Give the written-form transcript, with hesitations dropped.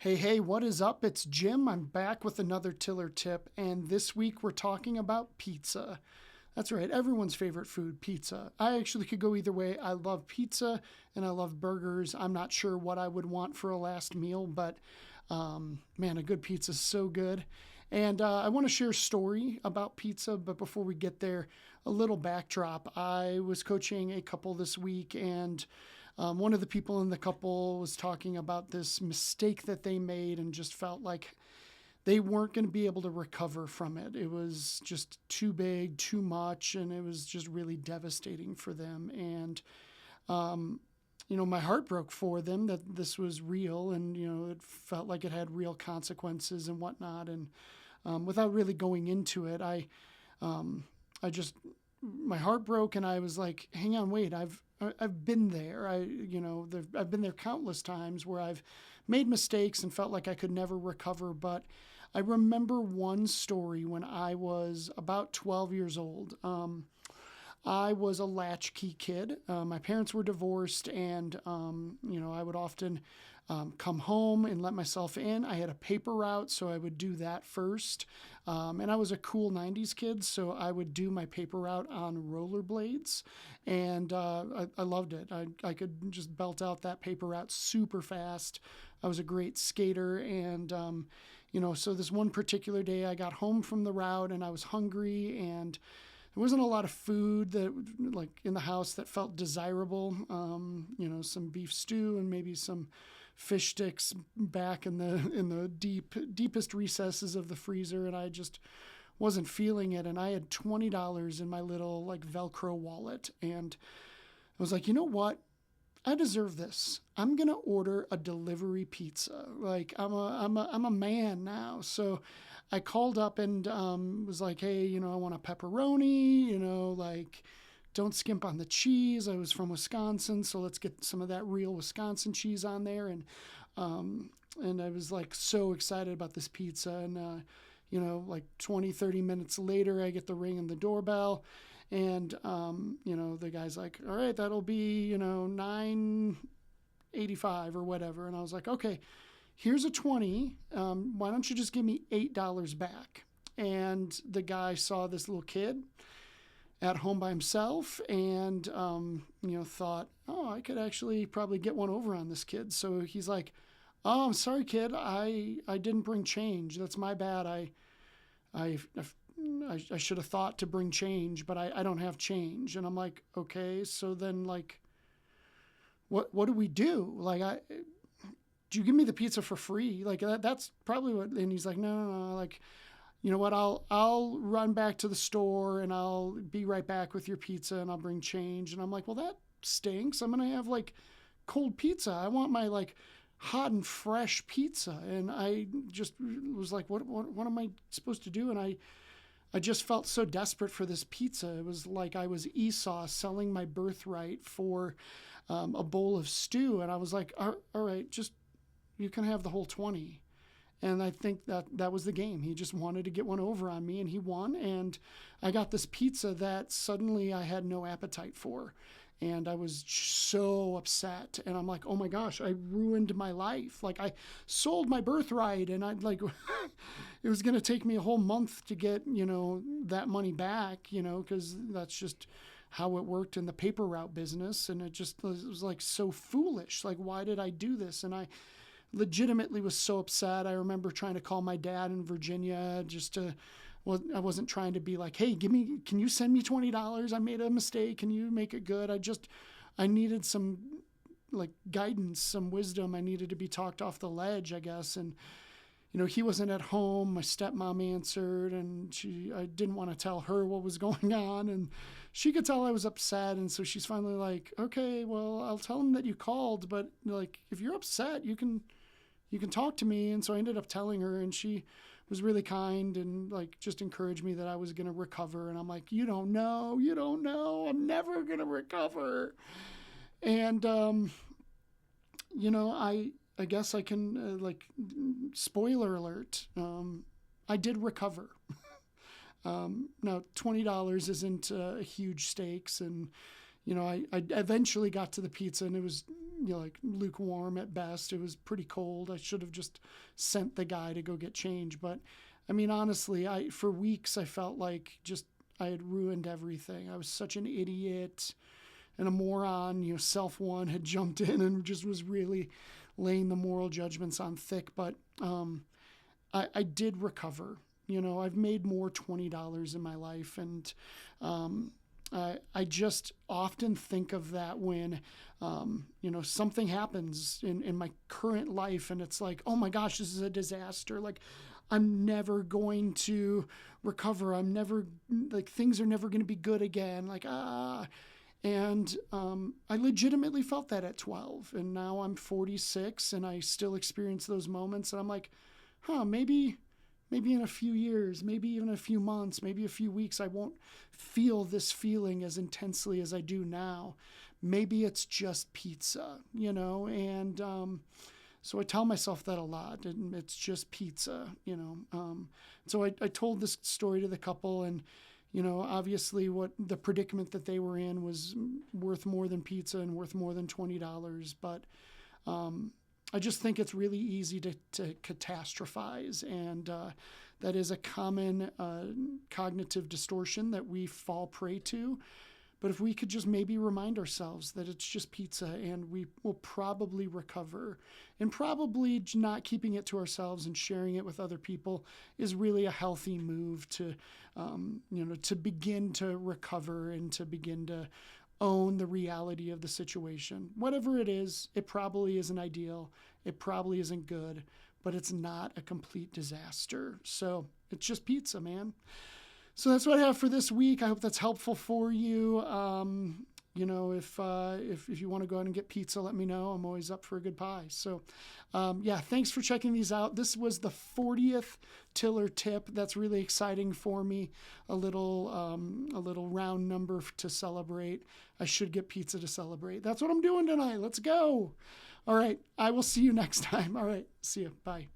Hey, what is up? It's Jim. I'm back with another Tiller tip, and this week we're talking about pizza. That's right, everyone's favorite food, pizza. I actually could go either way. I love pizza and I love burgers. I'm not sure what I would want for a last meal, but man, a good pizza is so good. And I want to share a story about pizza, but before we get there, a little backdrop. I was coaching a couple this week, and one of the people in the couple was talking about this mistake that they made and just felt like they weren't going to be able to recover from it. It was just too big, too much, and it was just really devastating for them. And, my heart broke for them that this was real, and, it felt like it had real consequences and whatnot. And without really going into it, I just, my heart broke, and I was like, hang on, wait, I've been there. I've been there countless times where I've made mistakes and felt like I could never recover. But I remember one story when I was about 12 years old. I was a latchkey kid. My parents were divorced, and I would often come home and let myself in. I had a paper route, so I would do that first. And I was a cool '90s kid, so I would do my paper route on rollerblades, and I loved it. I could just belt out that paper route super fast. I was a great skater, and so this one particular day, I got home from the route, and I was hungry, and there wasn't a lot of food that like in the house that felt desirable. Some beef stew and maybe some fish sticks back in the deepest recesses of the freezer, and I just wasn't feeling it. And I had $20 in my little like Velcro wallet, and I was like, you know what? I deserve this. I'm gonna order a delivery pizza. Like I'm a man now. So I called up and was like, hey, I want a pepperoni. Like don't skimp on the cheese. I was from Wisconsin, so let's get some of that real Wisconsin cheese on there. And I was like so excited about this pizza. And like 20, 30 minutes later, I get the ring in the doorbell. And, the guy's like, all right, that'll be, $9.85 or whatever. And I was like, okay, here's a 20. Why don't you just give me $8 back? And the guy saw this little kid at home by himself and, thought, oh, I could actually probably get one over on this kid. So he's like, oh, I'm sorry, kid. I didn't bring change. That's my bad. I should have thought to bring change, but I don't have change. And I'm like, okay, so then like, what do we do? Like, do you give me the pizza for free? Like that's probably what, and he's like, no. Like, you know what? I'll run back to the store and I'll be right back with your pizza and I'll bring change. And I'm like, well, that stinks. I'm going to have like cold pizza. I want my like hot and fresh pizza. And I just was like, what am I supposed to do? And I just felt so desperate for this pizza. It was like I was Esau selling my birthright for a bowl of stew. And I was like, all right, just you can have the whole 20. And I think that was the game. He just wanted to get one over on me, and he won. And I got this pizza that suddenly I had no appetite for. And I was so upset. And I'm like, oh my gosh, I ruined my life. Like I sold my birthright, and I'd like, it was going to take me a whole month to get, that money back, because that's just how it worked in the paper route business. And it was like so foolish. Like, why did I do this? And I legitimately was so upset. I remember trying to call my dad in Virginia I wasn't trying to be like, hey, can you send me $20? I made a mistake. Can you make it good? I needed some like guidance, some wisdom. I needed to be talked off the ledge, I guess. And, he wasn't at home. My stepmom answered, and I didn't want to tell her what was going on. And she could tell I was upset. And so she's finally like, okay, well, I'll tell him that you called, but like, if you're upset, you can talk to me. And so I ended up telling her, and she was really kind and like just encouraged me that I was going to recover. And I'm like, you don't know. I'm never going to recover. And, I guess I can spoiler alert. I did recover. Now $20 isn't huge stakes, and I eventually got to the pizza and it was, like lukewarm at best. It was pretty cold. I should have just sent the guy to go get change. But I mean, honestly, for weeks I felt like just I had ruined everything. I was such an idiot and a moron. Self one had jumped in and just was really laying the moral judgments on thick. But I did recover. I've made more $20 in my life, and I just often think of that when, something happens in my current life and it's like, oh my gosh, this is a disaster. Like, I'm never going to recover. Things are never going to be good again. And I legitimately felt that at 12. And now I'm 46 and I still experience those moments. And I'm like, maybe in a few years, maybe even a few months, maybe a few weeks, I won't feel this feeling as intensely as I do now. Maybe it's just pizza, and so I tell myself that a lot, and it's just pizza, So I told this story to the couple, and, obviously what the predicament that they were in was worth more than pizza and worth more than $20. But I just think it's really easy to catastrophize, and that is a common cognitive distortion that we fall prey to. But if we could just maybe remind ourselves that it's just pizza and we will probably recover, and probably not keeping it to ourselves and sharing it with other people is really a healthy move to, to begin to recover and to begin to own the reality of the situation. Whatever it is, it probably isn't ideal. It probably isn't good, but it's not a complete disaster. So it's just pizza, man. So that's what I have for this week. I hope that's helpful for you. If you want to go out and get pizza, let me know. I'm always up for a good pie. So, thanks for checking these out. This was the 40th Tiller tip. That's really exciting for me. A little round number to celebrate. I should get pizza to celebrate. That's what I'm doing tonight. Let's go. All right. I will see you next time. All right. See you. Bye.